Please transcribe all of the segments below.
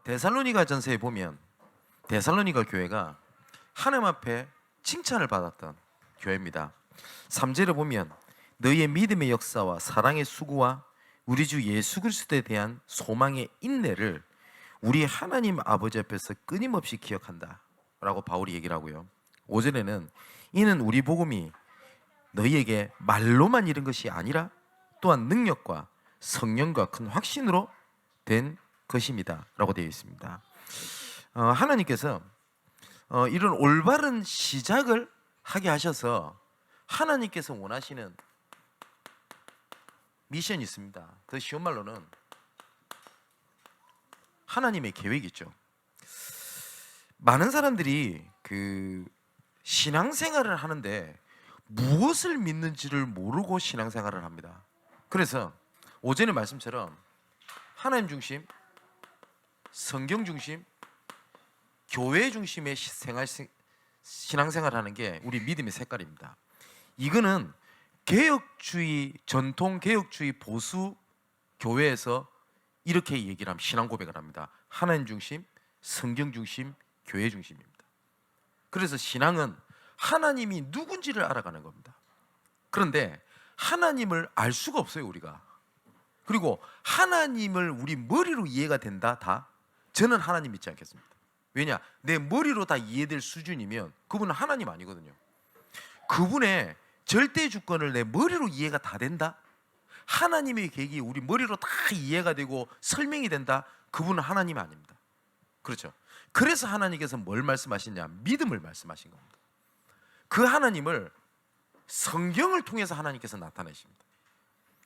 데살로니가 전서에 보면 데살로니가 교회가 하나님 앞에 칭찬을 받았던 교회입니다. 3절에 보면 너희의 믿음의 역사와 사랑의 수고와 우리 주 예수 그리스도에 대한 소망의 인내를 우리 하나님 아버지 앞에서 끊임없이 기억한다 라고 바울이 얘기를 하고요. 5절에는 이는 우리 복음이 너희에게 말로만 이른 것이 아니라 또한 능력과 성령과 큰 확신으로 된 것입니다 라고 되어 있습니다. 하나님께서 이런 올바른 시작을 하게 하셔서 하나님께서 원하시는 미션이 있습니다. 더 쉬운 말로는 하나님의 계획이죠. 많은 사람들이 신앙생활을 하는데 무엇을 믿는지를 모르고 신앙생활을 합니다. 그래서 오전의 말씀처럼 하나님 중심, 성경 중심, 교회 중심의 신앙생활을 하는 게 우리 믿음의 색깔입니다. 이거는 개혁주의, 전통 개혁주의 보수 교회에서 이렇게 얘기를 하면 신앙 고백을 합니다. 하나님 중심, 성경 중심, 교회 중심입니다. 그래서 신앙은 하나님이 누군지를 알아가는 겁니다. 그런데 하나님을 알 수가 없어요, 우리가. 그리고 하나님을 우리 머리로 이해가 된다, 다? 저는 하나님 믿지 않겠습니다. 왜냐? 내 머리로 다 이해될 수준이면 그분은 하나님 아니거든요. 그분의 절대 주권을 내 머리로 이해가 다 된다? 하나님의 계획이 우리 머리로 다 이해가 되고 설명이 된다? 그분은 하나님이 아닙니다. 그렇죠? 그래서 하나님께서 뭘 말씀하시냐? 믿음을 말씀하신 겁니다. 그 하나님을 성경을 통해서 하나님께서 나타내십니다.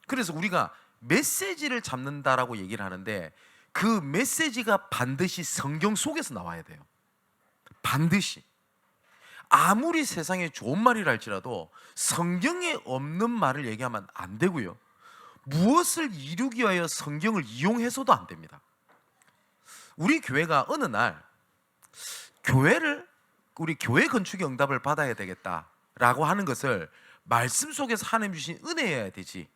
그래서 우리가 메시지를 잡는다라고 얘기를 하는데 그 메시지가 반드시 성경 속에서 나와야 돼요. 반드시. 아무리 세상에 좋은 말이라 할지라도 성경에 없는 말을 얘기하면 안 되고요. 무엇을 이루기 위하여 성경을 이용해서도 안 됩니다. 우리 교회가 어느 날 우리 교회 건축의 응답을 받아야 되겠다라고 하는 것을 말씀 속에서 하나님 주신 은혜여야 되지,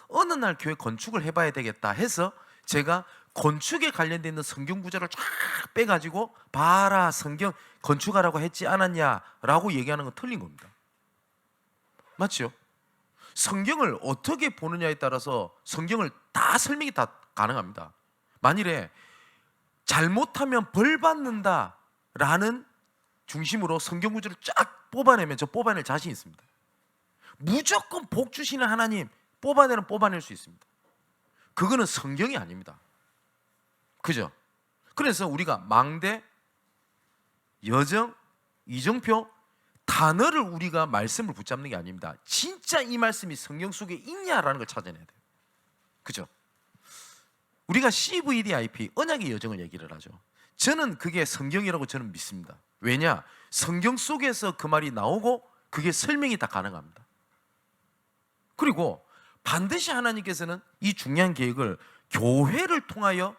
어느 날 교회 건축을 해봐야 되겠다 해서 제가 건축에 관련되어 있는 성경 구절을 쫙 빼가지고 봐라 성경 건축하라고 했지 않았냐라고 얘기하는 건 틀린 겁니다. 맞죠? 성경을 어떻게 보느냐에 따라서 성경을 다 설명이 다 가능합니다. 만일에 잘못하면 벌 받는다라는 중심으로 성경 구절을 쫙 뽑아내면 저 뽑아낼 자신 있습니다. 무조건 복 주시는 하나님 뽑아낼 수 있습니다. 그거는 성경이 아닙니다. 그죠? 그래서 우리가 망대, 여정, 이정표 단어를 우리가 말씀을 붙잡는 게 아닙니다. 진짜 이 말씀이 성경 속에 있냐라는 걸 찾아내야 돼요. 그죠? 우리가 CVDIP 언약의 여정을 얘기를 하죠. 저는 그게 성경이라고 저는 믿습니다. 왜냐? 성경 속에서 그 말이 나오고 그게 설명이 다 가능합니다. 그리고 반드시 하나님께서는 이 중요한 계획을 교회를 통하여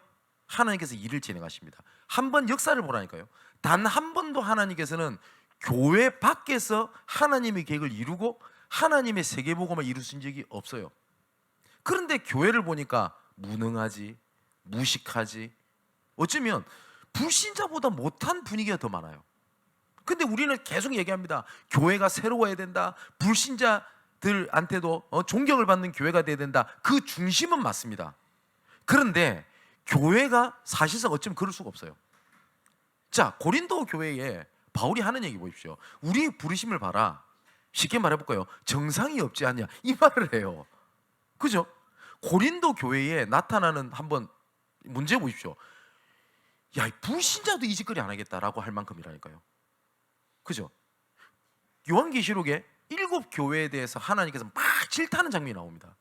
하나님께서 일을 진행하십니다. 한번 역사를 보라니까요. 단 한 번도 하나님께서는 교회 밖에서 하나님의 계획을 이루고 하나님의 세계복음을 이루신 적이 없어요. 그런데 교회를 보니까 무능하지, 무식하지, 어쩌면 불신자보다 못한 분위기가 더 많아요. 근데 우리는 계속 얘기합니다. 교회가 새로워야 된다. 불신자들한테도 존경을 받는 교회가 돼야 된다. 그 중심은 맞습니다. 그런데 교회가 사실상 어쩌면 그럴 수가 없어요. 자, 고린도 교회에 바울이 하는 얘기 보십시오. 우리 부르심을 봐라. 쉽게 말해볼까요? 정상이 없지 않냐, 이 말을 해요. 그죠? 고린도 교회에 나타나는 한번 문제 보십시오. 야, 불신자도 이 짓거리 안 하겠다라고 할 만큼이라니까요. 그죠? 요한계시록에 7 교회에 대해서 하나님께서 막 질타하는 장면이 나옵니다.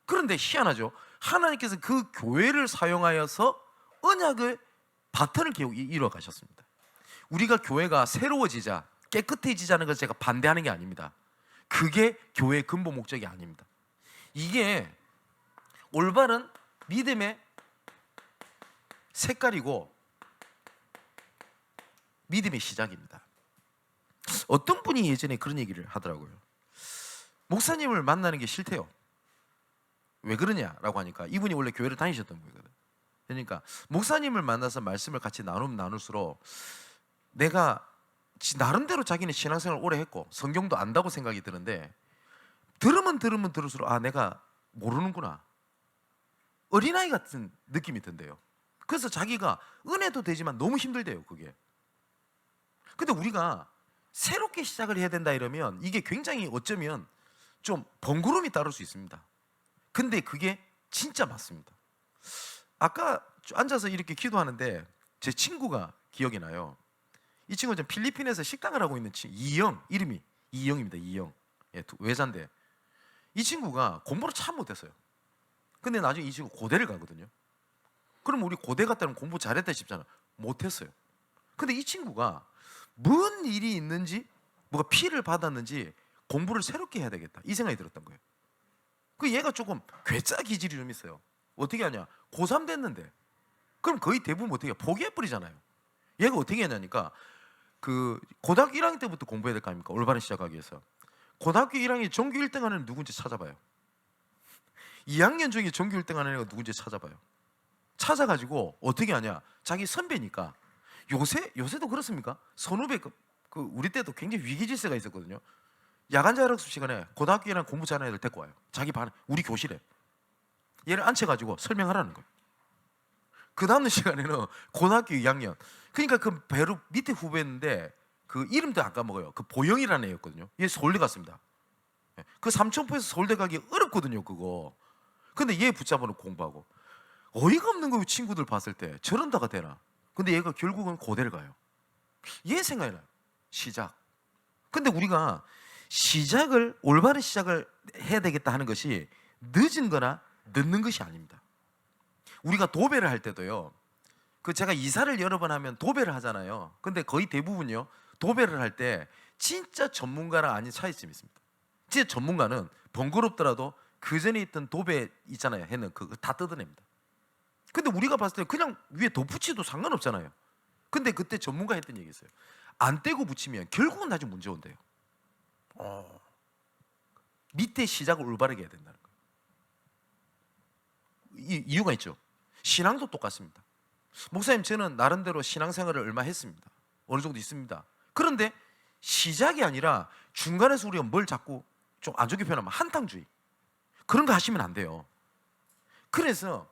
그런데 희한하죠. 하나님께서 그 교회를 사용하여서 언약의 바탕을 계속 이뤄가셨습니다. 우리가 교회가 새로워지자, 깨끗해지자는 것을 제가 반대하는 게 아닙니다. 그게 교회의 근본 목적이 아닙니다. 이게 올바른 믿음의 색깔이고 믿음의 시작입니다. 어떤 분이 예전에 그런 얘기를 하더라고요. 목사님을 만나는 게 싫대요. 왜 그러냐라고 하니까 이분이 원래 교회를 다니셨던 분이거든. 그러니까 목사님을 만나서 말씀을 같이 나누면 나눌수록 내가 나름대로 자기는 신앙생활을 오래 했고 성경도 안다고 생각이 드는데 들으면 들을수록 아 내가 모르는구나, 어린아이 같은 느낌이 든대요. 그래서 자기가 은혜도 되지만 너무 힘들대요 그게. 근데 우리가 새롭게 시작을 해야 된다 이러면 이게 굉장히 어쩌면 좀 번거로움이 따를 수 있습니다. 근데 그게 진짜 맞습니다. 아까 앉아서 이렇게 기도하는데 제 친구가 기억이 나요. 이 친구는 필리핀에서 식당을 하고 있는 친구, 이영, 이름이 이영입니다. 이영. 예, 외자인데 이 친구가 공부를 참 못했어요. 근데 나중에 이 친구 고대를 가거든요. 그럼 우리 고대 갔다면 공부 잘했다 싶잖아. 못했어요. 근데 이 친구가 뭔 일이 있는지 뭐가 피를 받았는지 공부를 새롭게 해야 되겠다 이 생각이 들었던 거예요. 그 얘가 조금 괴짜 기질이 좀 있어요. 어떻게 하냐, 고3 됐는데 그럼 거의 대부분 어떻게 포기해버리잖아요. 얘가 어떻게 하냐니까 그 고등학교 1학년 때부터 공부해야 될 거 아닙니까? 올바른 시작하기 위해서 고등학교 1학년 전교 1등 하는 애는 누군지 찾아봐요. 2학년 중에 전교 1등 하는 애가 누군지 찾아봐요. 찾아가지고 어떻게 하냐, 자기 선배니까 요새도 그렇습니까? 선후배 그 우리 때도 굉장히 위기 질서가 있었거든요. 야간 자율학습 시간에 고등학교 1학년 공부 잘하는 애들 데리고 와요. 자기 반 우리 교실에 얘를 앉혀가지고 설명하라는 거예요. 그 다음 시간에는 고등학교 2학년, 그러니까 그 배로 밑에 후배인데 그 이름도 안 까먹어요. 그 보영이라는 애였거든요. 얘 서울대 갔습니다. 그 삼천포에서 서울대 가기 어렵거든요 그거. 근데 얘 붙잡아놓고 공부하고 어이가 없는 거예요. 친구들 봤을 때 저런다가 되나. 근데 얘가 결국은 고대를 가요. 얘 생각이 나요. 시작. 근데 우리가 시작을, 올바른 시작을 해야 되겠다 하는 것이 늦은 거나 늦는 것이 아닙니다. 우리가 도배를 할 때도요, 그 제가 이사를 여러 번 하면 도배를 하잖아요. 근데 거의 대부분요 도배를 할 때 진짜 전문가랑 아닌 차이점이 있습니다. 진짜 전문가는 번거롭더라도 그 전에 있던 도배 있잖아요, 해는 그거 다 뜯어냅니다. 근데 우리가 봤을 때 그냥 위에 덧붙여도 상관없잖아요. 근데 그때 전문가 했던 얘기 있어요. 안 떼고 붙이면 결국은 나중에 문제 온대요. 밑에 시작을 올바르게 해야 된다는 거예요. 이유가 있죠. 신앙도 똑같습니다. 목사님, 저는 나름대로 신앙생활을 얼마 했습니다. 어느 정도 있습니다. 그런데 시작이 아니라 중간에서 우리가 뭘 자꾸 좀 안 좋게 표현하면 한탕주의, 그런 거 하시면 안 돼요. 그래서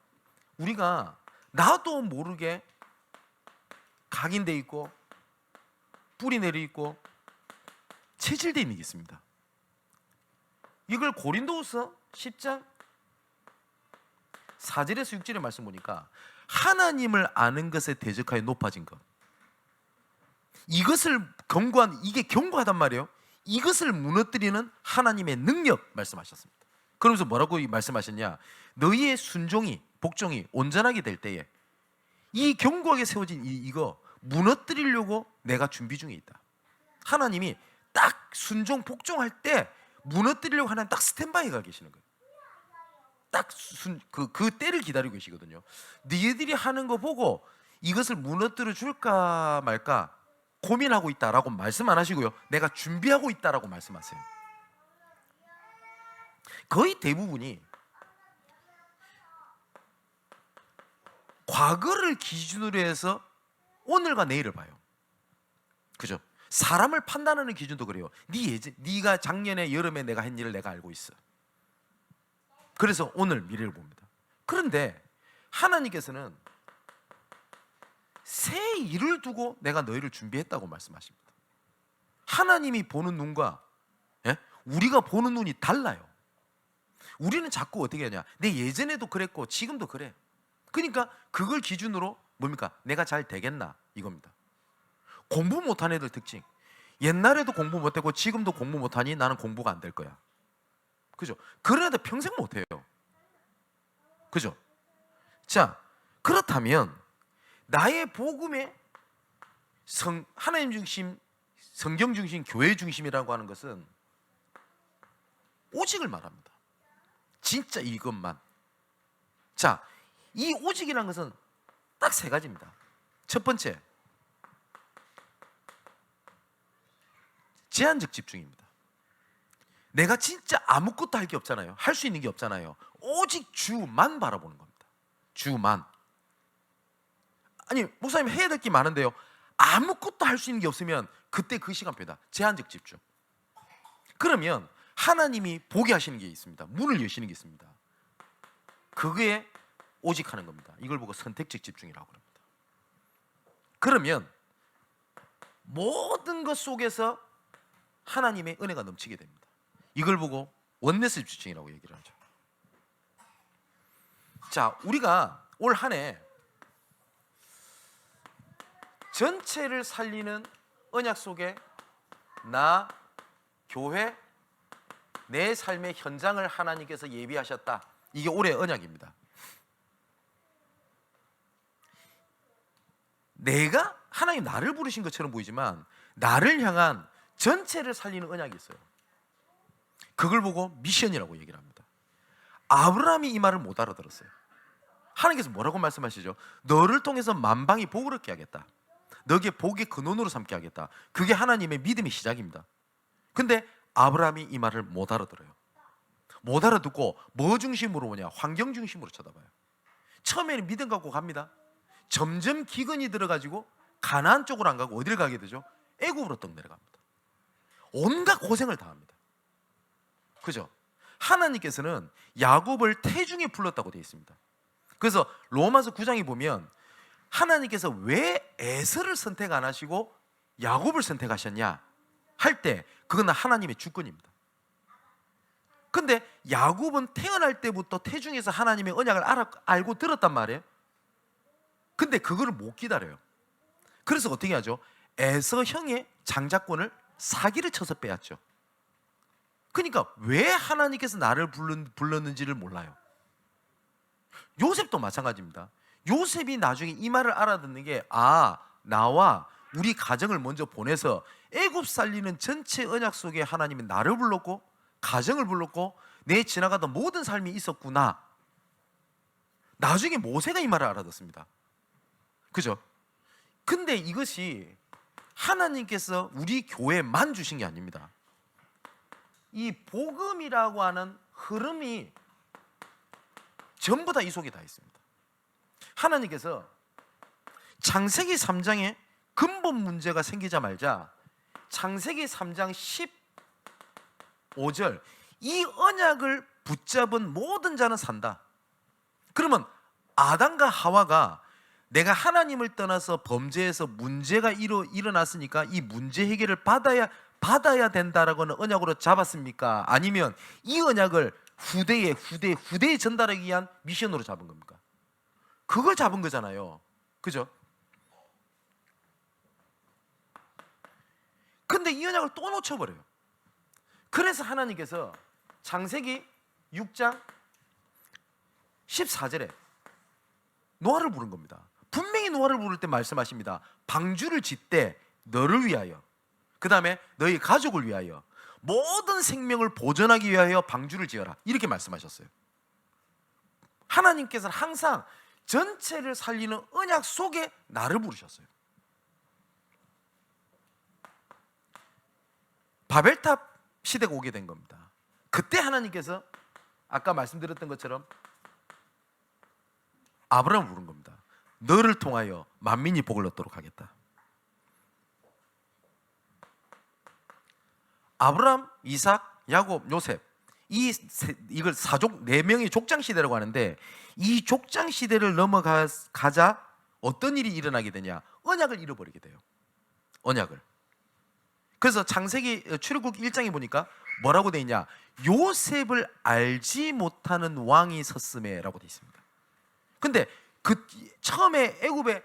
우리가 나도 모르게 각인돼 있고 뿌리 내려 있고 체질돼 있는 게 있습니다. 이걸 고린도후서 10장 4절에서 6절의 말씀 보니까 하나님을 아는 것에 대적하여 높아진 것, 이것을 경고한, 이게 경고하단 말이에요. 이것을 무너뜨리는 하나님의 능력 말씀하셨습니다. 그러면서 뭐라고 말씀하셨냐, 너희의 순종이, 복종이 온전하게 될 때에 이 견고하게 세워진 이거 무너뜨리려고 내가 준비 중에 있다. 하나님이 딱 순종 복종할 때 무너뜨리려고 하는 딱 스탠바이가 계시는 거예요. 딱 그 때를 기다리고 계시거든요. 너희들이 하는 거 보고 이것을 무너뜨려 줄까 말까 고민하고 있다라고 말씀 안 하시고요, 내가 준비하고 있다라고 말씀하세요. 거의 대부분이 과거를 기준으로 해서 오늘과 내일을 봐요. 그죠? 사람을 판단하는 기준도 그래요. 네가 작년에 여름에 내가 한 일을 내가 알고 있어. 그래서 오늘 미래를 봅니다. 그런데 하나님께서는 새 일을 두고 내가 너희를 준비했다고 말씀하십니다. 하나님이 보는 눈과 우리가 보는 눈이 달라요. 우리는 자꾸 어떻게 하냐, 내 예전에도 그랬고 지금도 그래. 그러니까 그걸 기준으로 뭡니까? 내가 잘 되겠나 이겁니다. 공부 못한 애들 특징, 옛날에도 공부 못했고 지금도 공부 못하니 나는 공부가 안 될 거야. 그죠? 그런 애들 평생 못해요. 그죠? 자, 그렇다면 나의 복음의 하나님 중심, 성경 중심, 교회 중심이라고 하는 것은 오직을 말합니다. 진짜 이것만. 자, 이 오직이라는 것은 딱 세 가지입니다. 첫 번째, 제한적 집중입니다. 내가 진짜 아무것도 할 게 없잖아요. 할 수 있는 게 없잖아요. 오직 주만 바라보는 겁니다. 주만. 아니 목사님 해야 될 게 많은데요, 아무것도 할 수 있는 게 없으면 그때 그 시간표다. 제한적 집중. 그러면 하나님이 보게 하시는 게 있습니다. 문을 여시는 게 있습니다. 그게 오직 하는 겁니다. 이걸 보고 선택적 집중이라고 합니다. 그러면 모든 것 속에서 하나님의 은혜가 넘치게 됩니다. 이걸 보고 원네스 집중이라고 얘기를 하죠. 자, 우리가 올 한 해 전체를 살리는 언약 속에 나, 교회, 내 삶의 현장을 하나님께서 예비하셨다. 이게 올해의 언약입니다. 내가 하나님 나를 부르신 것처럼 보이지만 나를 향한 전체를 살리는 언약이 있어요. 그걸 보고 미션이라고 얘기를 합니다. 아브라함이 이 말을 못 알아들었어요. 하나님께서 뭐라고 말씀하시죠? 너를 통해서 만방이 복을 얻게 하겠다. 너에게 복의 근원으로 삼게 하겠다. 그게 하나님의 믿음의 시작입니다. 근데 아브라함이 이 말을 못 알아들어요. 못 알아듣고 뭐 중심으로 오냐? 환경 중심으로 쳐다봐요. 처음에는 믿음 갖고 갑니다. 점점 기근이 들어가지고 가나안 쪽으로 안 가고 어디를 가게 되죠? 애굽으로 떡 내려갑니다. 온갖 고생을 다 합니다. 그죠? 하나님께서는 야곱을 태중에 불렀다고 되어 있습니다. 그래서 로마서 9장에 보면 하나님께서 왜 에서를 선택 안 하시고 야곱을 선택하셨냐 할 때 그건 하나님의 주권입니다. 근데 야곱은 태어날 때부터 태중에서 하나님의 언약을 알고 들었단 말이에요. 근데 그거를 못 기다려요. 그래서 어떻게 하죠? 에서 형의 장자권을 사기를 쳐서 빼앗죠. 그러니까 왜 하나님께서 나를 불렀는지를 몰라요. 요셉도 마찬가지입니다. 요셉이 나중에 이 말을 알아듣는 게 나와 우리 가정을 먼저 보내서 애굽 살리는 전체 언약 속에 하나님은 나를 불렀고 가정을 불렀고 내 지나가던 모든 삶이 있었구나. 나중에 모세가 이 말을 알아듣습니다. 그죠? 근데 이것이 하나님께서 우리 교회만 주신 게 아닙니다. 이 복음이라고 하는 흐름이 전부 다 이 속에 다 있습니다. 하나님께서 창세기 3장에 근본 문제가 생기자마자 창세기 3장 15절 이 언약을 붙잡은 모든 자는 산다. 그러면 아담과 하와가 내가 하나님을 떠나서 범죄해서 문제가 일어났으니까 이 문제 해결을 받아야 된다라고 하는 언약으로 잡았습니까? 아니면 이 언약을 후대에 전달하기 위한 미션으로 잡은 겁니까? 그걸 잡은 거잖아요. 그죠? 근데 이 언약을 또 놓쳐버려요. 그래서 하나님께서 창세기 6장 14절에 노아를 부른 겁니다. 분명히 노아를 부를 때 말씀하십니다. 방주를 짓되 너를 위하여, 그 다음에 너희 가족을 위하여, 모든 생명을 보존하기 위하여 방주를 지어라, 이렇게 말씀하셨어요. 하나님께서는 항상 전체를 살리는 언약 속에 나를 부르셨어요. 바벨탑 시대가 오게 된 겁니다. 그때 하나님께서 아까 말씀드렸던 것처럼 아브라함을 부른 겁니다. 너를 통하여 만민이 복을 얻도록 하겠다. 아브라함, 이삭, 야곱, 요셉, 이걸 사족 4명의 족장 시대라고 하는데, 이 족장 시대를 넘어가자 어떤 일이 일어나게 되냐? 언약을 잃어버리게 돼요. 언약을. 그래서 창세기 출애굽 1장에 보니까 뭐라고 돼 있냐? 요셉을 알지 못하는 왕이 섰음에라고 돼 있습니다. 근데 처음에 애굽에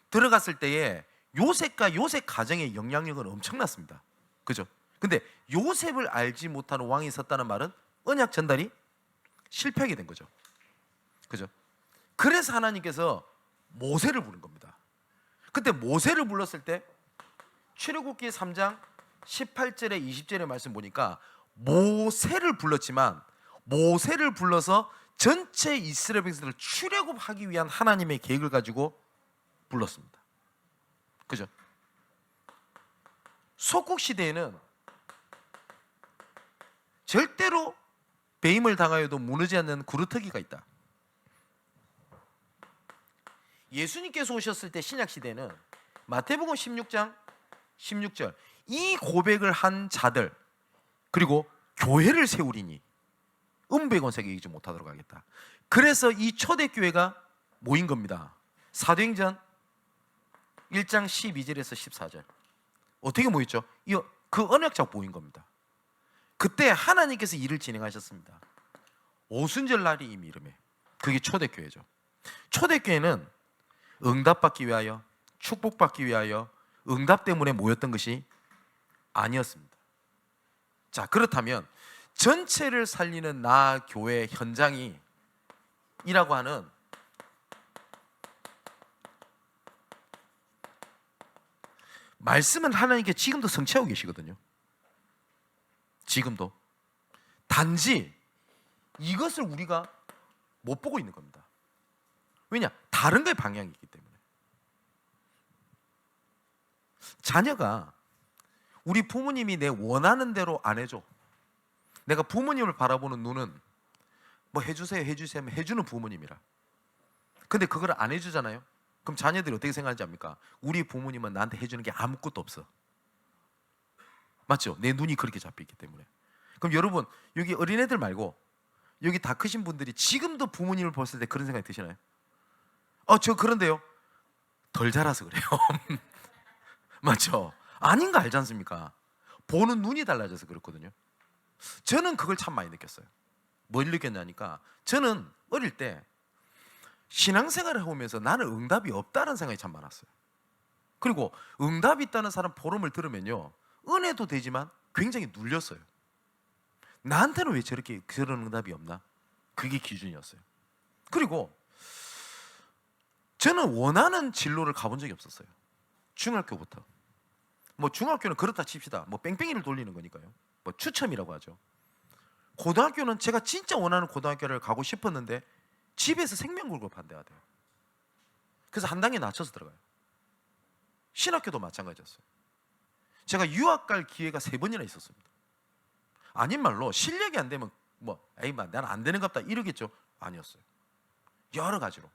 들어갔을 때에 요셉과 요셉 가정의 영향력은 엄청났습니다. 그죠? 근데 요셉을 알지 못하는 왕이 섰다는 말은 언약 전달이 실패하게 된 거죠. 그죠? 그래서 하나님께서 모세를 부른 겁니다. 그때 모세를 불렀을 때 출애굽기 3장 18절에 20절의 말씀 보니까 모세를 불렀지만 모세를 불러서 전체 이스라엘 백성들을 출애굽하기 위한 하나님의 계획을 가지고 불렀습니다. 그죠? 속국 시대에는 절대로 배임을 당하여도 무너지지 않는 구루터기가 있다. 예수님께서 오셨을 때 신약 시대는 마태복음 16장 16절 이 고백을 한 자들 그리고 교회를 세우리니 은백원색에 이기지 못하도록 하겠다. 그래서 이 초대교회가 모인 겁니다. 사도행전 1장 12절에서 14절 어떻게 모였죠? 그 언약적 모인 겁니다. 그때 하나님께서 일을 진행하셨습니다. 오순절 날이 이미 이름에 그게 초대교회죠. 초대교회는 응답받기 위하여 축복받기 위하여 응답 때문에 모였던 것이 아니었습니다. 자, 그렇다면 전체를 살리는 나 교회 현장이 이라고 하는 말씀은 하나님께 지금도 성취하고 계시거든요. 지금도. 단지 이것을 우리가 못 보고 있는 겁니다. 왜냐? 다른 거에 방향이 있기 때문에. 자녀가 우리 부모님이 내 원하는 대로 안 해줘. 내가 부모님을 바라보는 눈은 뭐 해주세요 해주세요 해주는 부모님이라. 근데 그걸 안 해주잖아요. 그럼 자녀들이 어떻게 생각하는지 압니까? 우리 부모님은 나한테 해주는 게 아무것도 없어. 맞죠? 내 눈이 그렇게 잡혀있기 때문에. 그럼 여러분 여기 어린애들 말고 여기 다 크신 분들이 지금도 부모님을 봤을 때 그런 생각이 드시나요? 저 그런데요 덜 자라서 그래요. 맞죠? 아닌 거 알지 않습니까? 보는 눈이 달라져서 그렇거든요. 저는 그걸 참 많이 느꼈어요. 뭘 느꼈냐니까 저는 어릴 때 신앙생활을 해오면서 나는 응답이 없다는 생각이 참 많았어요. 그리고 응답이 있다는 사람 포럼을 들으면요 은혜도 되지만 굉장히 눌렸어요. 나한테는 왜 저렇게 그런 응답이 없나? 그게 기준이었어요. 그리고 저는 원하는 진로를 가본 적이 없었어요. 중학교부터. 뭐 중학교는 그렇다 칩시다. 뭐 뺑뺑이를 돌리는 거니까요. 뭐 추첨이라고 하죠. 고등학교는 제가 진짜 원하는 고등학교를 가고 싶었는데 집에서 생명 걸고 반대하대요. 그래서 한 단계 낮춰서 들어가요. 신학교도 마찬가지였어요. 제가 유학 갈 기회가 3번이나 있었습니다. 아닌 말로 실력이 안 되면 나는 안 되는 갑다 이러겠죠. 아니었어요. 여러 가지로.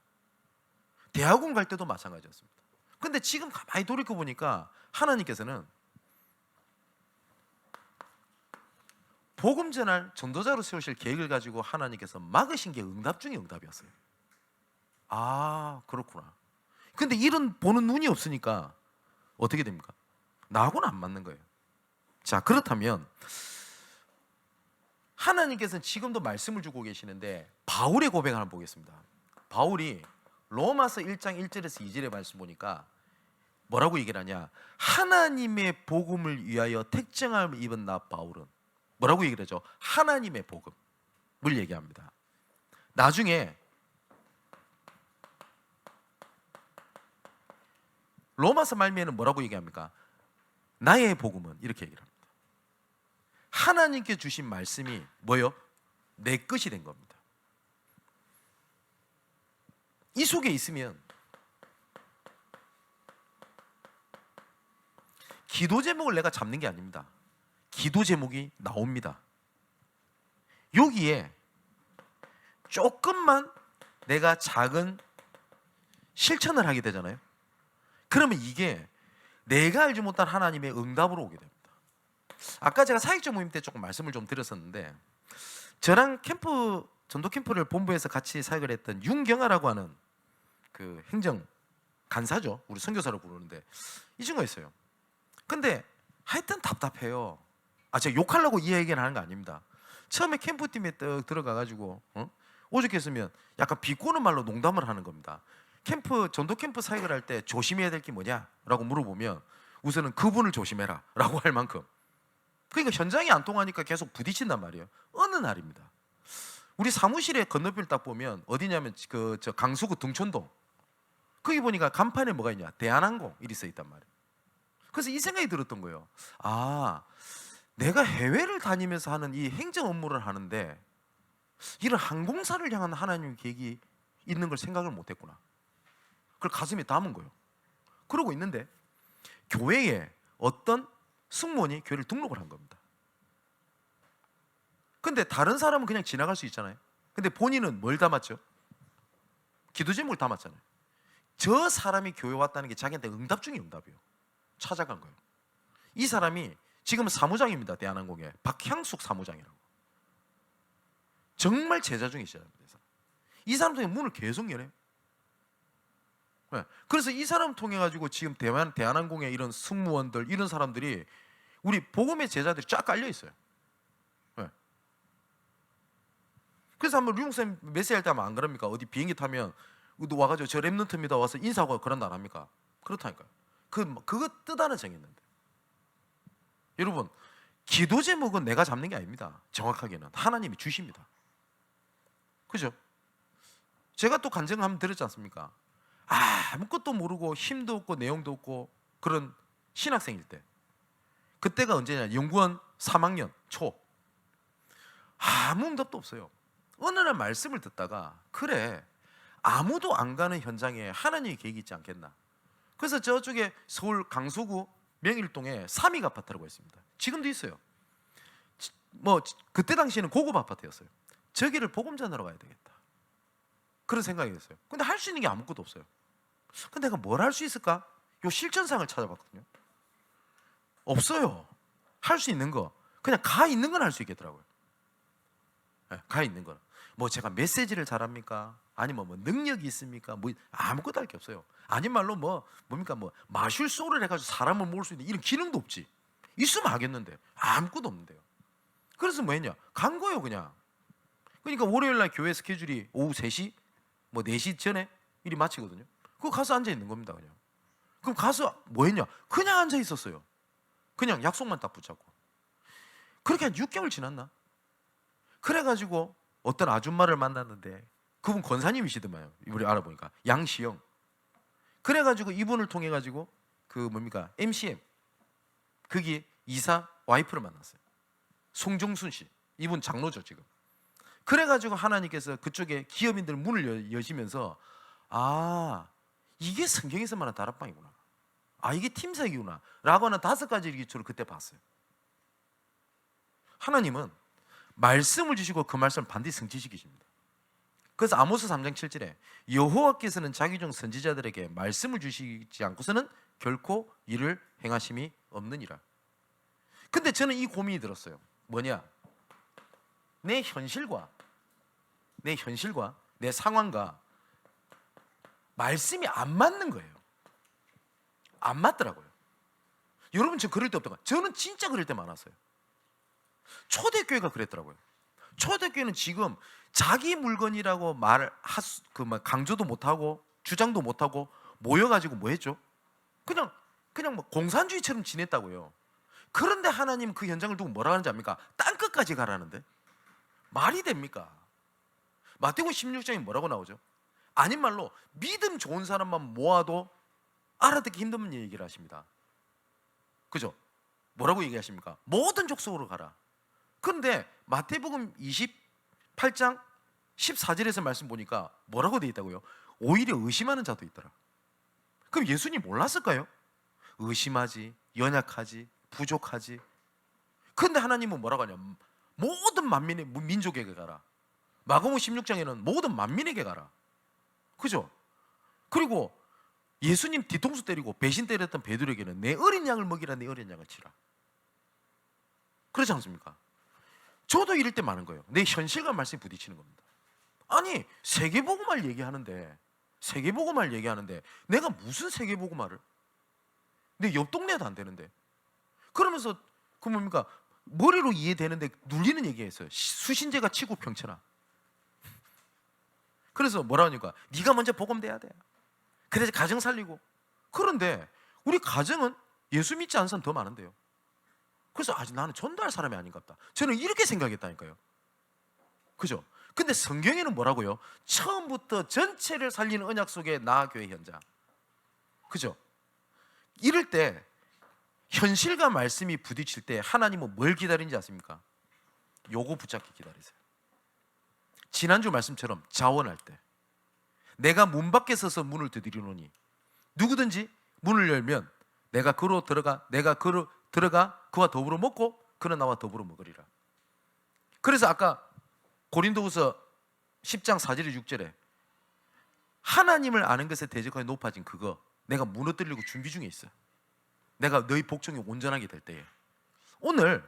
대학원 갈 때도 마찬가지였습니다. 근데 지금 가만히 돌이켜 보니까 하나님께서는 복음 전할 전도자로 세우실 계획을 가지고 하나님께서 막으신 게 응답 중에 응답이었어요. 아, 그렇구나. 근데 이런 보는 눈이 없으니까 어떻게 됩니까? 나하고는 안 맞는 거예요. 자, 그렇다면 하나님께서는 지금도 말씀을 주고 계시는데 바울의 고백을 한번 보겠습니다. 바울이 로마서 1장 1절에서 2절의 말씀 보니까 뭐라고 얘기를 하냐? 하나님의 복음을 위하여 택정함을 입은 나 바울은 뭐라고 얘기를 하죠? 하나님의 복음을 얘기합니다. 나중에 로마서 말미에는 뭐라고 얘기합니까? 나의 복음은 이렇게 얘기를 합니다. 하나님께 주신 말씀이 뭐요? 내 것이 된 겁니다. 이 속에 있으면 기도 제목을 내가 잡는 게 아닙니다. 기도 제목이 나옵니다. 여기에 조금만 내가 작은 실천을 하게 되잖아요. 그러면 이게 내가 알지 못한 하나님의 응답으로 오게 됩니다. 아까 제가 사역자 모임 때 조금 말씀을 좀 드렸었는데 저랑 전도 캠프를 본부에서 같이 사역을 했던 윤경아라고 하는 그 행정 간사죠. 우리 선교사로 부르는데 이 친구가 있어요. 근데 하여튼 답답해요. 제가 욕하려고 이 얘기를 하는 거 아닙니다. 처음에 캠프팀에 딱 들어가가지고 오죽했으면 약간 비꼬는 말로 농담을 하는 겁니다. 전도 캠프 사역을 할 때 조심해야 될 게 뭐냐라고 물어보면 우선은 그분을 조심해라 라고 할 만큼. 그러니까 현장이 안 통하니까 계속 부딪힌단 말이에요. 어느 날입니다. 우리 사무실에 건너편을 딱 보면 어디냐면 저 강수구 등촌동. 거기 보니까 간판에 뭐가 있냐? 대한항공 이리 써 있단 말이에요. 그래서 이 생각이 들었던 거예요. 내가 해외를 다니면서 하는 이 행정 업무를 하는데 이런 항공사를 향한 하나님의 계획이 있는 걸 생각을 못했구나. 그걸 가슴에 담은 거예요. 그러고 있는데 교회에 어떤 승무원이 교회를 등록을 한 겁니다. 근데 다른 사람은 그냥 지나갈 수 있잖아요. 근데 본인은 뭘 담았죠? 기도 제목을 담았잖아요. 저 사람이 교회 왔다는 게 자기한테 응답 중에 응답이에요. 찾아간 거예요. 이 사람이 지금 사무장입니다. 대한항공에 박향숙 사무장이라고. 정말 제자 중에 시작합니다. 이 사람 통해 문을 계속 여네요. 네. 그래서 이 사람 통해 가지고 지금 대한항공의 이런 승무원들 이런 사람들이 우리 복음의 제자들이 쫙 깔려 있어요. 네. 그래서 한번 류용쌤 메시지 할 때 하면 안 그럽니까? 어디 비행기 타면 와가지고 저 랩런트입니다 와서 인사하고 그런다 안 합니까? 그렇다니까요. 그거 뜻하는 정했는데 여러분 기도 제목은 내가 잡는 게 아닙니다. 정확하게는 하나님이 주십니다. 그죠? 제가 또 간증을 한번 들었지 않습니까? 아무것도 모르고 힘도 없고 내용도 없고 그런 신학생일 때 그때가 언제냐? 연구원 3학년 초 아무 응답도 없어요. 어느 날 말씀을 듣다가 그래 아무도 안 가는 현장에 하나님의 계획이 있지 않겠나. 그래서 저쪽에 서울 강서구 명일동에 삼익 아파트라고 있습니다. 지금도 있어요. 뭐 그때 당시에는 고급 아파트였어요. 저기를 복음 전하러 가야 되겠다 그런 생각이 했어요. 근데 할 수 있는 게 아무것도 없어요. 근데 내가 뭘 할 수 있을까? 요 실전상을 찾아봤거든요. 없어요. 할 수 있는 거 그냥 가 있는 건 할 수 있겠더라고요. 네, 가 있는 건 뭐 제가 메시지를 잘합니까? 아니면 뭐 능력이 있습니까? 뭐 아무것도 할 게 없어요. 아닌 말로 뭡니까 뭐 마술소를 해가지고 사람을 모을 수 있는 이런 기능도 없지. 있으면 하겠는데 아무것도 없는데요. 그래서 뭐 했냐? 간 거예요 그냥. 그러니까 월요일 날 교회 스케줄이 오후 3시 뭐 4시 전에 일이 마치거든요. 그거 가서 앉아 있는 겁니다 그냥. 그럼 가서 뭐 했냐? 그냥 앉아 있었어요. 그냥 약속만 딱 붙잡고. 그렇게 한 6개월 지났나? 그래가지고 어떤 아줌마를 만났는데 그분 권사님이시더만요. 우리 알아보니까 양시영. 그래가지고 이분을 통해 가지고 그 뭡니까 MCM 거기 이사 와이프를 만났어요. 송정순 씨. 이분 장로죠 지금. 그래가지고 하나님께서 그쪽에 기업인들 문을 여시면서 이게 성경에서 말하는 다락방이구나. 이게 팀사이구나 라고 하는 5가지 기초를 그때 봤어요. 하나님은 말씀을 주시고 그 말씀을 반드시 성취시키십니다. 그래서 아모스 3장 7절에 여호와께서는 자기 종 선지자들에게 말씀을 주시지 않고서는 결코 이를 행하심이 없느니라. 근데 저는 이 고민이 들었어요. 뭐냐? 내 현실과 내 상황과 말씀이 안 맞는 거예요. 안 맞더라고요. 여러분 저 그럴 때 없던가? 저는 진짜 그럴 때 많았어요. 초대교회가 그랬더라고요. 초대교회는 지금 자기 물건이라고 강조도 못하고 주장도 못하고 모여가지고 뭐 했죠? 그냥 뭐 공산주의처럼 지냈다고요. 그런데 하나님 그 현장을 두고 뭐라 하는지 압니까? 땅끝까지 가라는데 말이 됩니까? 마태복음 16장에 뭐라고 나오죠? 아닌 말로 믿음 좋은 사람만 모아도 알아듣기 힘든 얘기를 하십니다. 그죠? 뭐라고 얘기하십니까? 모든 족속으로 가라. 그런데 마태복음 28장 14절에서 말씀 보니까 뭐라고 되어 있다고요? 오히려 의심하는 자도 있더라. 그럼 예수님 몰랐을까요? 의심하지, 연약하지, 부족하지. 그런데 하나님은 뭐라고 하냐? 모든 만민의 민족에게 가라. 마가복음 16장에는 모든 만민에게 가라. 그죠? 그리고 예수님 뒤통수 때리고 배신 때렸던 베드로에게는 내 어린 양을 먹이라, 내 어린 양을 치라. 그렇지 않습니까? 저도 이럴 때 많은 거예요. 내 현실과 말씀이 부딪히는 겁니다. 아니 세계복음화를 얘기하는데 내가 무슨 세계복음화를? 내 옆 동네도 안 되는데. 그러면서 그 뭡니까? 머리로 이해되는데 눌리는 얘기했어요. 수신제가 치고 평천하. 그래서 뭐라 하니까 네가 먼저 복음돼야 돼. 그래서 가정 살리고. 그런데 우리 가정은 예수 믿지 않는 사람 더 많은데요. 그래서 아직 나는 전도할 사람이 아닌갑다. 저는 이렇게 생각했다니까요. 그죠? 근데 성경에는 뭐라고요? 처음부터 전체를 살리는 언약 속에 나교회 현장. 그죠? 이럴 때 현실과 말씀이 부딪힐 때 하나님은 뭘 기다리는지 아십니까? 요거 붙잡기 기다리세요. 지난주 말씀처럼 자원할 때 내가 문 밖에 서서 문을 두드리노니 누구든지 문을 열면 내가 그로 들어가 내가 그로 들어가 그와 더불어 먹고 그는 나와 더불어 먹으리라. 그래서 아까 고린도후서 10장 4절에 6절에 하나님을 아는 것에 대적하여 높아진 그거 내가 무너뜨리려고 준비 중에 있어. 내가 너희 복종이 온전하게 될 때에. 오늘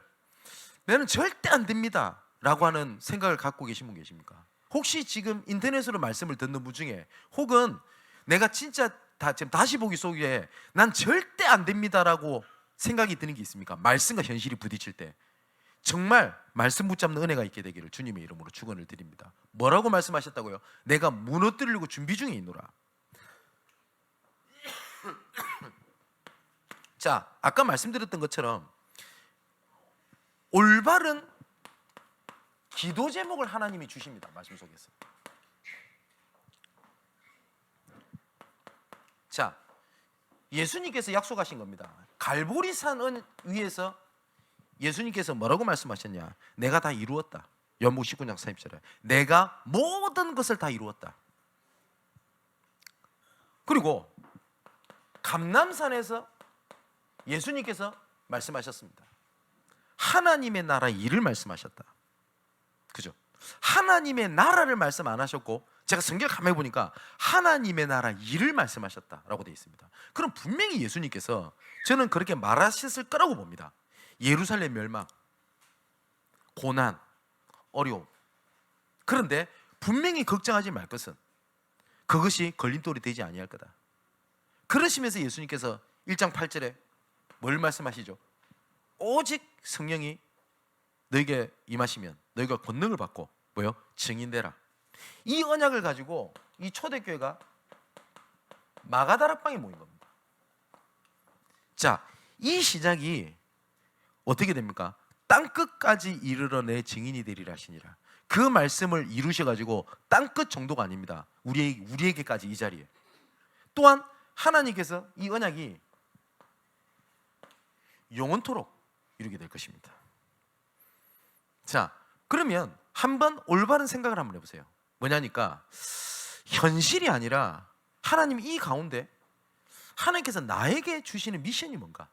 나는 절대 안 됩니다 라고 하는 생각을 갖고 계신 분 계십니까? 혹시 지금 인터넷으로 말씀을 듣는 분 중에, 혹은 내가 진짜 지금 다시 보기 속에 난 절대 안 됩니다라고 생각이 드는 게 있습니까? 말씀과 현실이 부딪힐 때 정말 말씀 붙잡는 은혜가 있게 되기를 주님의 이름으로 축원을 드립니다. 뭐라고 말씀하셨다고요? 내가 무너뜨리려고 준비 중에 있노라. 자, 아까 말씀드렸던 것처럼 올바른 기도 제목을 하나님이 주십니다. 말씀 속에서. 자, 예수님께서 약속하신 겁니다. 갈보리산 위에서 예수님께서 뭐라고 말씀하셨냐? 내가 다 이루었다. 연복 19장 40절에 내가 모든 것을 다 이루었다. 그리고 감람산에서 예수님께서 말씀하셨습니다. 하나님의 나라 일을 말씀하셨다. 그죠? 하나님의 나라를 말씀 안 하셨고, 제가 성경 가만히 보니까 하나님의 나라 일을 말씀하셨다라고 되어 있습니다. 그럼 분명히 예수님께서 저는 그렇게 말하셨을 거라고 봅니다. 예루살렘 멸망, 고난, 어려움. 그런데 분명히 걱정하지 말 것은 그것이 걸림돌이 되지 아니할 거다. 그러시면서 예수님께서 1장 8절에 뭘 말씀하시죠? 오직 성령이 너에게 임하시면 너희가 권능을 받고 뭐요? 증인되라. 이 언약을 가지고 이 초대교회가 마가다락방에 모인 겁니다. 자, 이 시작이 어떻게 됩니까? 땅끝까지 이르러 내 증인이 되리라 하시니라. 그 말씀을 이루셔가지고 땅끝 정도가 아닙니다. 우리에게까지 이 자리에. 또한 하나님께서 이 언약이 영원토록 이루게 될 것입니다. 자, 그러면 한번 올바른 생각을 한번 해보세요. 뭐냐니까 현실이 아니라 하나님 이 가운데 하나님께서 나에게 주시는 미션이 뭔가,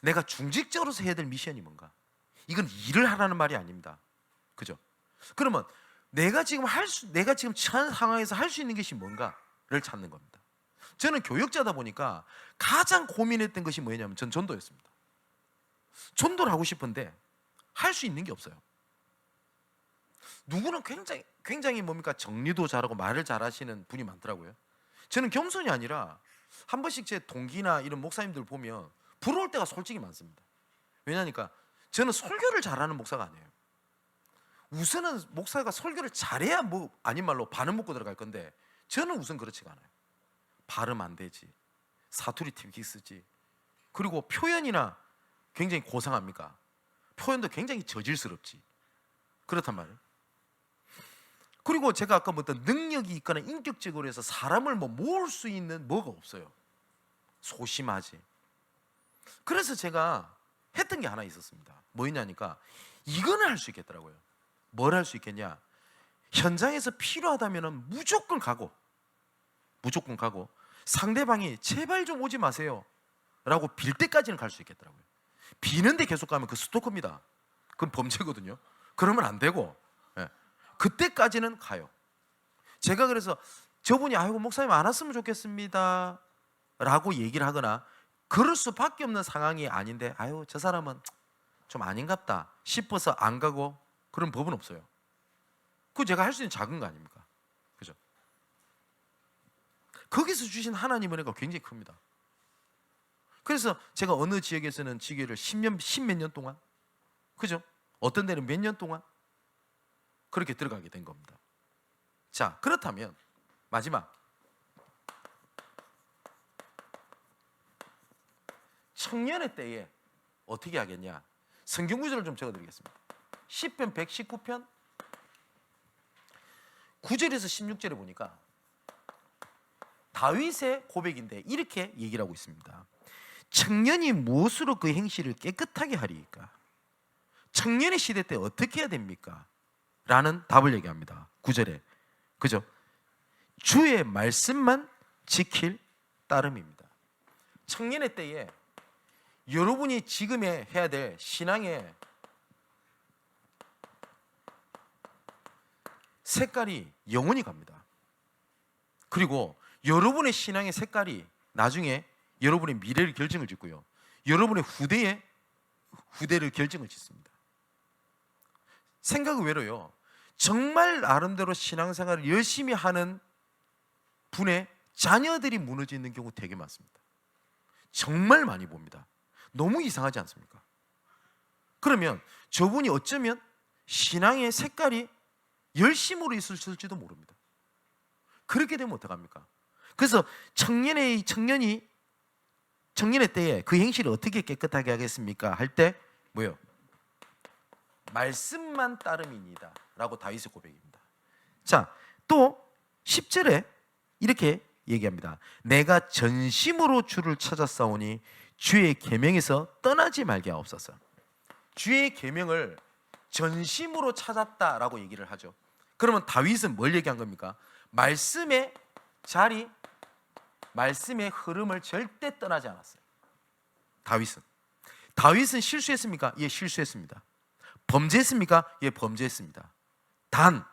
내가 중직자로서 해야 될 미션이 뭔가, 이건 일을 하라는 말이 아닙니다. 그죠? 그러면 내가 지금 처한 상황에서 할 수 있는 것이 뭔가를 찾는 겁니다. 저는 교역자다 보니까 가장 고민했던 것이 뭐냐면 전 전도였습니다. 전도를 하고 싶은데 할 수 있는 게 없어요. 누구는 굉장히 뭡니까? 정리도 잘하고 말을 잘하시는 분이 많더라고요. 저는 겸손이 아니라 한 번씩 제 동기나 이런 목사님들 보면 부러울 때가 솔직히 많습니다. 왜냐니까 저는 설교를 잘하는 목사가 아니에요. 우선은 목사가 설교를 잘해야 뭐 아닌 말로 반은 먹고 들어갈 건데, 저는 우선 그렇지가 않아요. 발음 안 되지, 사투리 튀기 쓰지, 그리고 표현이나 굉장히 고상합니까? 표현도 굉장히 저질스럽지. 그렇단 말이에요. 그리고 제가 아까 말했던 능력이 있거나 인격적으로 해서 사람을 모을 수 있는 뭐가 없어요. 소심하지. 그래서 제가 했던 게 하나 있었습니다. 뭐였냐니까 이거는 할 수 있겠더라고요. 뭘 할 수 있겠냐? 현장에서 필요하다면 무조건 가고 상대방이 제발 좀 오지 마세요 라고 빌 때까지는 갈 수 있겠더라고요. 비는데 계속 가면 그 스토커입니다. 그건 범죄거든요. 그러면 안 되고, 그때까지는 가요. 제가 그래서 저분이 아이고 목사님 안 왔으면 좋겠습니다 라고 얘기를 하거나 그럴 수밖에 없는 상황이 아닌데, 아유 저 사람은 좀 아닌갑다 싶어서 안 가고 그런 법은 없어요. 그거 제가 할 수 있는 작은 거 아닙니까? 그죠? 거기서 주신 하나님 은혜가 굉장히 큽니다. 그래서 제가 어느 지역에서는 지교를 10몇 년 동안, 그죠? 어떤 데는 몇 년 동안 그렇게 들어가게 된 겁니다. 자, 그렇다면 마지막, 청년의 때에 어떻게 하겠냐? 성경 구절을 좀 적어드리겠습니다. 시편 119편 9절에서 16절에 보니까 다윗의 고백인데 이렇게 얘기를 하고 있습니다. 청년이 무엇으로 그 행실을 깨끗하게 하리이까? 청년의 시대 때 어떻게 해야 됩니까? 라는 답을 얘기합니다. 9절에. 그죠? 주의 말씀만 지킬 따름입니다. 청년의 때에 여러분이 지금에 해야 될 신앙의 색깔이 영원히 갑니다. 그리고 여러분의 신앙의 색깔이 나중에 여러분의 미래를 결정을 짓고요, 여러분의 후대를 결정을 짓습니다. 생각 외로요, 정말 나름대로 신앙생활을 열심히 하는 분의 자녀들이 무너지는 경우 되게 많습니다. 정말 많이 봅니다. 너무 이상하지 않습니까? 그러면 저분이 어쩌면 신앙의 색깔이 열심으로 있을지도 모릅니다. 그렇게 되면 어떡합니까? 그래서 청년의 때에 그 행실을 어떻게 깨끗하게 하겠습니까? 할 때 뭐요? 말씀만 따름이니이다 라고 다윗의 고백입니다. 자, 또 10절에 이렇게 얘기합니다. 내가 전심으로 주를 찾았사오니 주의 계명에서 떠나지 말게 하옵소서. 주의 계명을 전심으로 찾았다라고 얘기를 하죠. 그러면 다윗은 뭘 얘기한 겁니까? 말씀의 자리, 말씀의 흐름을 절대 떠나지 않았어요. 다윗은 실수했습니까? 예, 실수했습니다. 범죄했습니까? 예, 범죄했습니다. 단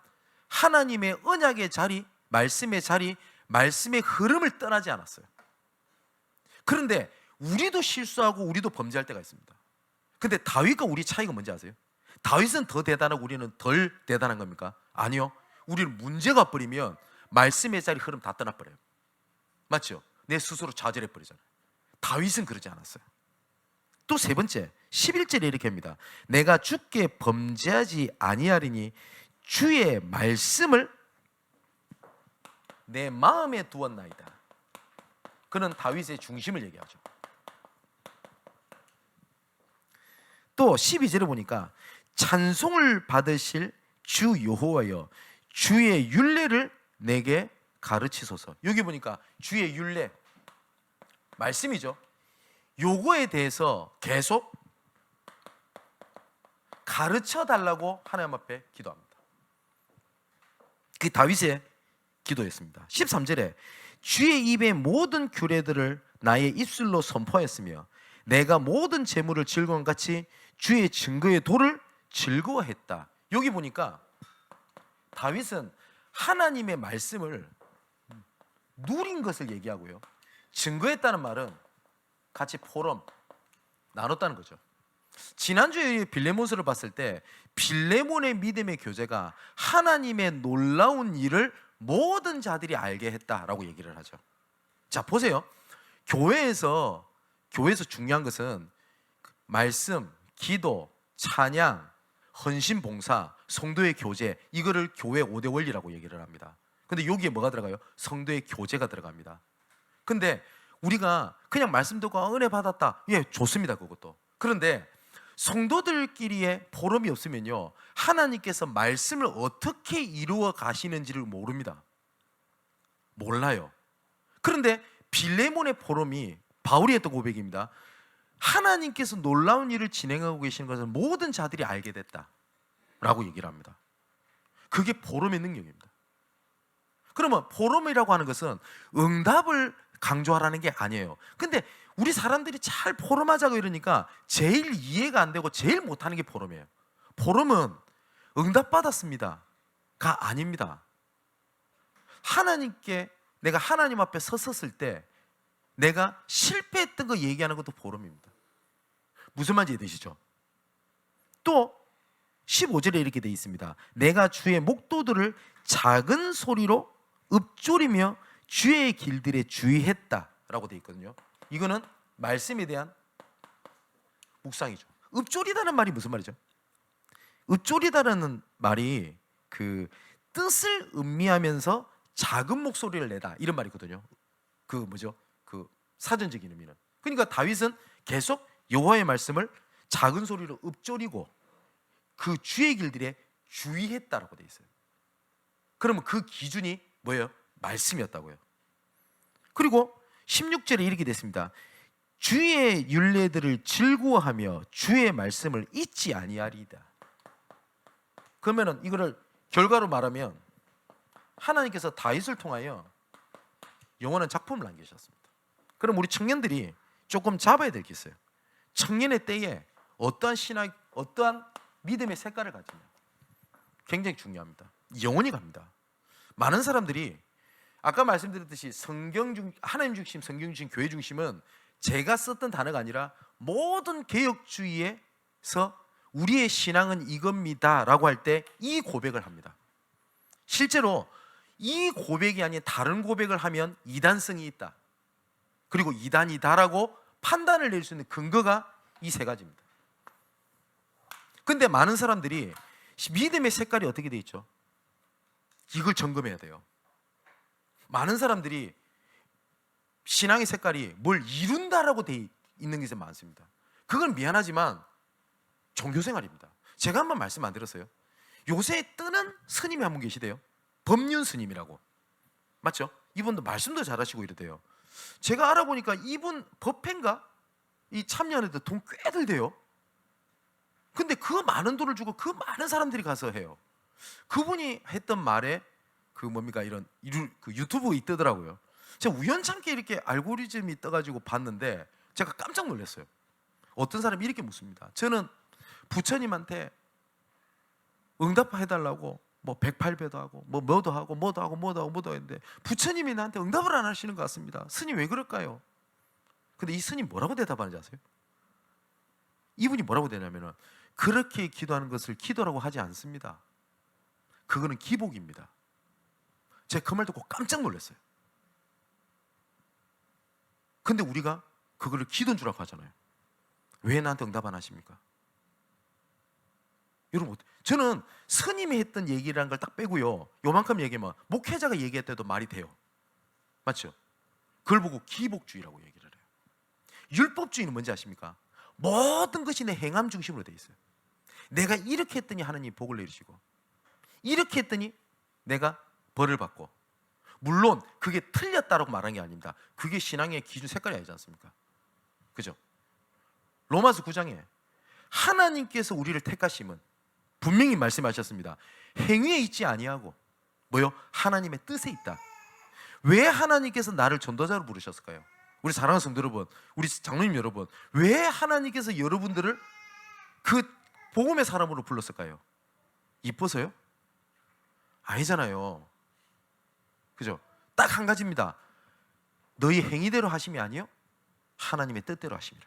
하나님의 언약의 자리, 말씀의 자리, 말씀의 흐름을 떠나지 않았어요. 그런데 우리도 실수하고 우리도 범죄할 때가 있습니다. 근데 다윗과 우리 차이가 뭔지 아세요? 다윗은 더 대단하고 우리는 덜 대단한 겁니까? 아니요. 우리는 문제가 버리면 말씀의 자리, 흐름 다 떠나버려요. 맞죠? 내 스스로 좌절해버리잖아요. 다윗은 그러지 않았어요. 또 세 번째 11절에 이렇게 합니다. 내가 주께 범죄하지 아니하리니 주의 말씀을 내 마음에 두었나이다. 그는 다윗의 중심을 얘기하죠. 또 12절에 보니까 찬송을 받으실 주 여호와여 주의 율례를 내게 가르치소서. 여기 보니까 주의 율례 말씀이죠. 요거에 대해서 계속 가르쳐 달라고 하나님 앞에 기도합니다. 그게 다윗의 기도였습니다. 13절에 주의 입의 모든 규례들을 나의 입술로 선포했으며 내가 모든 재물을 즐거운 같이 주의 증거의 도를 즐거워했다. 여기 보니까 다윗은 하나님의 말씀을 누린 것을 얘기하고요, 증거했다는 말은 같이 포럼 나눴다는 거죠. 지난주에 빌레몬서를 봤을 때 빌레몬의 믿음의 교제가 하나님의 놀라운 일을 모든 자들이 알게 했다라고 얘기를 하죠. 자, 보세요. 교회에서 중요한 것은 말씀, 기도, 찬양, 헌신, 봉사, 성도의 교제, 이거를 교회 5대 원리라고 얘기를 합니다. 근데 여기에 뭐가 들어가요? 성도의 교제가 들어갑니다. 근데 우리가 그냥 말씀 듣고 은혜 받았다, 예, 좋습니다. 그것도. 그런데 성도들끼리의 포럼이 없으면요, 하나님께서 말씀을 어떻게 이루어 가시는지를 모릅니다. 몰라요. 그런데 빌레몬의 포럼이 바울이 했던 고백입니다. 하나님께서 놀라운 일을 진행하고 계시는 것을 모든 자들이 알게 됐다라고 얘기를 합니다. 그게 포럼의 능력입니다. 그러면 포럼이라고 하는 것은 응답을 강조하라는 게 아니에요. 근데 우리 사람들이 잘 포럼하자고 이러니까 제일 이해가 안 되고 제일 못하는 게 포럼이에요. 포럼은 응답받았습니다가 아닙니다. 하나님께 내가 하나님 앞에 섰을 때 내가 실패했던 거 얘기하는 것도 포럼입니다. 무슨 말인지 이해되시죠? 또 15절에 이렇게 되어 있습니다. 내가 주의 목도들을 작은 소리로 읊조리며 주의 길들에 주의했다라고 되어 있거든요. 이거는 말씀에 대한 묵상이죠. 읊조리다는 말이 무슨 말이죠? 읊조리다라는 말이 그 뜻을 음미하면서 작은 목소리를 내다 이런 말이거든요. 그 뭐죠? 그 사전적인 의미는. 그러니까 다윗은 계속 여호와의 말씀을 작은 소리로 읊조리고 그 주의 길들에 주의했다라고 되어 있어요. 그러면 그 기준이 뭐예요? 말씀이었다고요. 그리고 16절에 이렇게 됐습니다. 주의 율례들을 즐거워하며 주의 말씀을 잊지 아니하리이다. 그러면은 이거를 결과로 말하면 하나님께서 다윗을 통하여 영원한 작품을 남기셨습니다. 그럼 우리 청년들이 조금 잡아야 될 게 있어요. 청년의 때에 어떠한 신학, 어떠한 믿음의 색깔을 가지냐, 굉장히 중요합니다. 영원히 갑니다. 많은 사람들이 아까 말씀드렸듯이 성경 중, 하나님 중심, 성경 중심, 교회 중심은 제가 썼던 단어가 아니라 모든 개혁주의에서 우리의 신앙은 이겁니다 라고 할 때 이 고백을 합니다. 실제로 이 고백이 아닌 다른 고백을 하면 이단성이 있다, 그리고 이단이다라고 판단을 낼 수 있는 근거가 이 세 가지입니다. 근데 많은 사람들이 믿음의 색깔이 어떻게 돼 있죠? 이걸 점검해야 돼요. 많은 사람들이 신앙의 색깔이 뭘 이룬다라고 돼 있는 게 많습니다. 그건 미안하지만 종교생활입니다. 제가 한번 말씀 안 드렸어요? 요새 뜨는 스님이 한 분 계시대요. 법륜 스님이라고. 맞죠? 이분도 말씀도 잘하시고 이러대요. 제가 알아보니까 이분 법회인가? 이 참여하는데 돈 꽤들 돼요. 근데 그 많은 돈을 주고 그 많은 사람들이 가서 해요. 그분이 했던 말에 그 뭡니까, 이런 그 유튜브에 뜨더라고요. 제가 우연찮게 이렇게 알고리즘이 떠가지고 봤는데 제가 깜짝 놀랐어요. 어떤 사람이 이렇게 묻습니다. 저는 부처님한테 응답해달라고 뭐 108배도 하고 뭐도 하고 뭐도 하고 뭐도 하고 뭐도 했는데 부처님이 나한테 응답을 안 하시는 것 같습니다. 스님 왜 그럴까요? 근데 이 스님 뭐라고 대답하는지 아세요? 이분이 뭐라고 되냐면은 그렇게 기도하는 것을 기도라고 하지 않습니다. 그거는 기복입니다. 제가 그 말 듣고 깜짝 놀랐어요. 근데 우리가 그거를 기도인 줄 알고 하잖아요. 왜 나한테 응답 안 하십니까? 여러분, 저는 스님이 했던 얘기라는 걸 딱 빼고요, 요만큼 얘기하면 목회자가 얘기했을 때도 말이 돼요. 맞죠? 그걸 보고 기복주의라고 얘기를 해요. 율법주의는 뭔지 아십니까? 모든 것이 내 행함 중심으로 돼 있어요. 내가 이렇게 했더니 하나님 복을 내리시고, 이렇게 했더니 내가 벌을 받고. 물론 그게 틀렸다라고 말한 게 아닙니다. 그게 신앙의 기준 색깔이 아니지 않습니까? 그죠? 로마서 9장에 하나님께서 우리를 택하심은 분명히 말씀하셨습니다. 행위에 있지 아니하고 뭐요? 하나님의 뜻에 있다. 왜 하나님께서 나를 전도자로 부르셨을까요? 우리 사랑하는 성도 여러분, 우리 장로님 여러분, 왜 하나님께서 여러분들을 그 복음의 사람으로 불렀을까요? 이뻐서요? 아니잖아요. 그죠? 딱 한 가지입니다. 너희 행위대로 하심이 아니요, 하나님의 뜻대로 하심이라.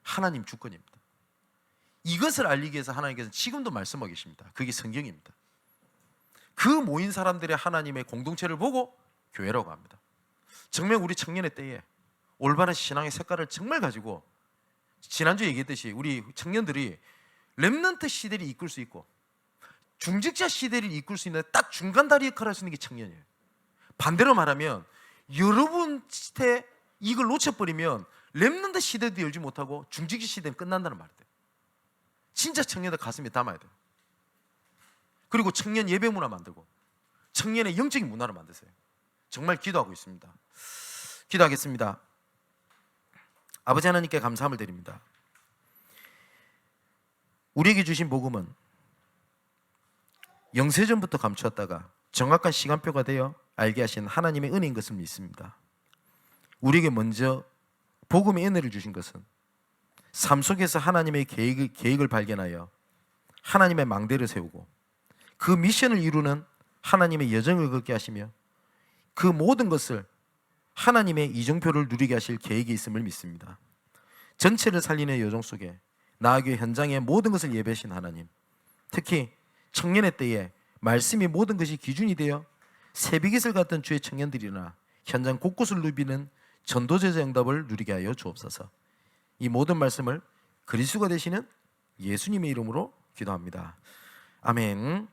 하나님 주권입니다. 이것을 알리기 위해서 하나님께서 지금도 말씀하고 계십니다. 그게 성경입니다. 그 모인 사람들의 하나님의 공동체를 보고 교회라고 합니다. 정말 우리 청년의 때에 올바른 신앙의 색깔을 정말 가지고, 지난주에 얘기했듯이 우리 청년들이 렘넌트 시대를 이끌 수 있고 중직자 시대를 이끌 수 있는 딱 중간 다리 역할을 할 수 있는 게 청년이에요. 반대로 말하면 여러분 시대 이걸 놓쳐버리면 렘넌트 시대도 열지 못하고 중직자 시대는 끝난다는 말이에요. 진짜 청년들 가슴에 담아야 돼요. 그리고 청년 예배 문화 만들고 청년의 영적인 문화를 만드세요. 정말 기도하고 있습니다. 기도하겠습니다. 아버지 하나님께 감사함을 드립니다. 우리에게 주신 복음은 영세전부터 감추었다가 정확한 시간표가 되어 알게 하신 하나님의 은혜인 것을 믿습니다. 우리에게 먼저 복음의 은혜를 주신 것은 삶 속에서 하나님의 계획을 발견하여 하나님의 망대를 세우고 그 미션을 이루는 하나님의 여정을 걷게 하시며 그 모든 것을 하나님의 이정표를 누리게 하실 계획이 있음을 믿습니다. 전체를 살리는 여정 속에 나아교회 현장의 모든 것을 예배하신 하나님, 특히 청년의 때에 말씀이 모든 것이 기준이 되어 새벽이슬 같은 주의 청년들이나 현장 곳곳을 누비는 전도제자 응답을 누리게 하여 주옵소서. 이 모든 말씀을 그리스도가 되시는 예수님의 이름으로 기도합니다. 아멘.